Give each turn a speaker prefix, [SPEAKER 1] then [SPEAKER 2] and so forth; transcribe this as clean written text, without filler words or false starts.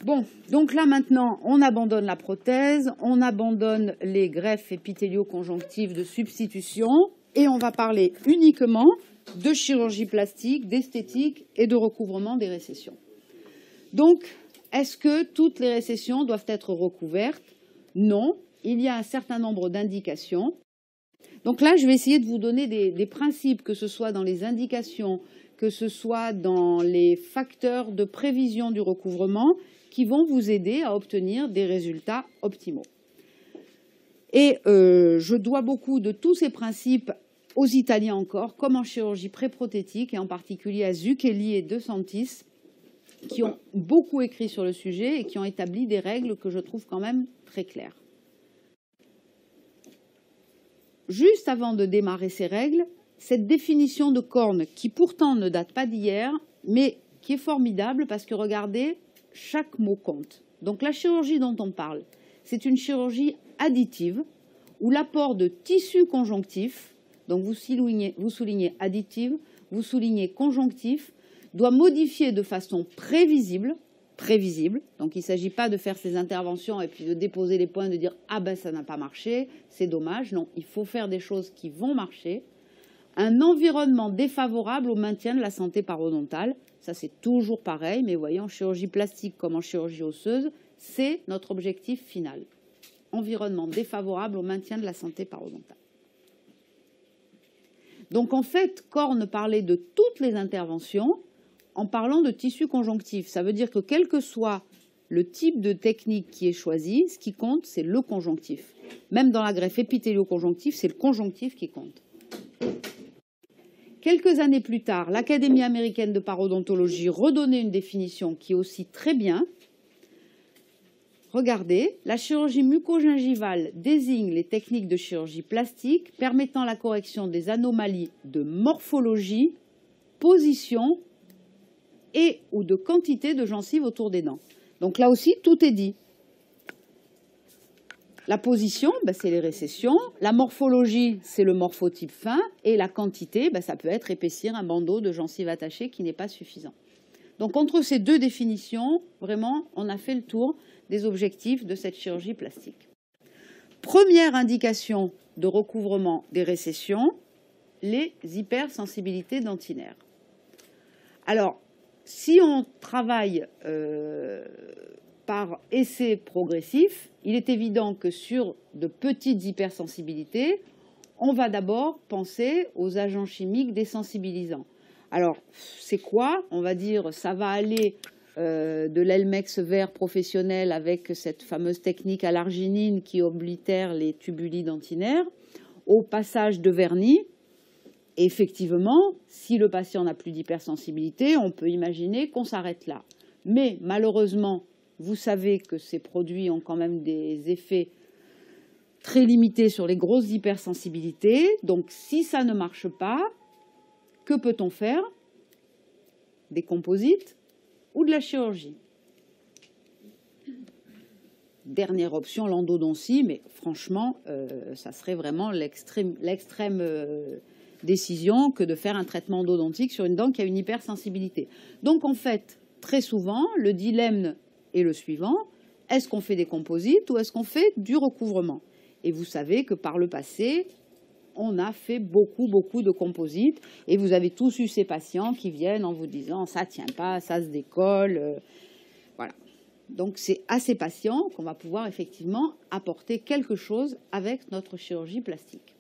[SPEAKER 1] Bon, donc là maintenant, on abandonne la prothèse, on abandonne les greffes épithélio-conjonctives de substitution et on va parler uniquement de chirurgie plastique, d'esthétique et de recouvrement des récessions. Donc, est-ce que toutes les récessions doivent être recouvertes? Non, il y a un certain nombre d'indications. Donc là, je vais essayer de vous donner des principes, que ce soit dans les indications, que ce soit dans les facteurs de prévision du recouvrement, qui vont vous aider à obtenir des résultats optimaux. Et je dois beaucoup de tous ces principes aux Italiens encore, comme en chirurgie préprothétique, et en particulier à Zucchelli et De Santis, qui ont beaucoup écrit sur le sujet et qui ont établi des règles que je trouve quand même très claires. Juste avant de démarrer ces règles, cette définition de corne, qui pourtant ne date pas d'hier, mais qui est formidable parce que regardez, chaque mot compte. Donc la chirurgie dont on parle, c'est une chirurgie additive où l'apport de tissu conjonctif, donc vous soulignez additive, vous soulignez conjonctif, doit modifier de façon prévisible, donc il ne s'agit pas de faire ces interventions et puis de déposer les points, de dire « ah ben ça n'a pas marché, c'est dommage », non, il faut faire des choses qui vont marcher, un environnement défavorable au maintien de la santé parodontale, ça c'est toujours pareil, mais voyez, en chirurgie plastique comme en chirurgie osseuse, c'est notre objectif final, environnement défavorable au maintien de la santé parodontale. Donc en fait, Korn parlait de toutes les interventions, en parlant de tissu conjonctif. Ça veut dire que quel que soit le type de technique qui est choisi, ce qui compte, c'est le conjonctif. Même dans la greffe épithélio-conjonctive, c'est le conjonctif qui compte. Quelques années plus tard, l'Académie américaine de parodontologie redonnait une définition qui est aussi très bien. Regardez, la chirurgie mucogingivale désigne les techniques de chirurgie plastique permettant la correction des anomalies de morphologie, position et ou de quantité de gencives autour des dents. Donc là aussi, tout est dit. La position, c'est les récessions. La morphologie, c'est le morphotype fin. Et la quantité, ça peut être épaissir un bandeau de gencives attachées qui n'est pas suffisant. Donc entre ces deux définitions, vraiment, on a fait le tour des objectifs de cette chirurgie plastique. Première indication de recouvrement des récessions, les hypersensibilités dentinaires. Alors, si on travaille par essai progressif, il est évident que sur de petites hypersensibilités, on va d'abord penser aux agents chimiques désensibilisants. Alors, c'est quoi? On va dire, ça va aller de l'Elmex vert professionnel avec cette fameuse technique à l'arginine qui oblitère les tubuli dentinaires, au passage de vernis. Et effectivement, si le patient n'a plus d'hypersensibilité, on peut imaginer qu'on s'arrête là. Mais malheureusement, vous savez que ces produits ont quand même des effets très limités sur les grosses hypersensibilités. Donc si ça ne marche pas, que peut-on faire? Des composites ou de la chirurgie? Dernière option, l'endodontie, mais franchement, ça serait vraiment l'extrême décision que de faire un traitement endodontique sur une dent qui a une hypersensibilité. Donc en fait, très souvent, le dilemme est le suivant, est-ce qu'on fait des composites ou est-ce qu'on fait du recouvrement? Et vous savez que par le passé, on a fait beaucoup de composites et vous avez tous eu ces patients qui viennent en vous disant ça tient pas, ça se décolle, voilà. Donc c'est à ces patients qu'on va pouvoir effectivement apporter quelque chose avec notre chirurgie plastique.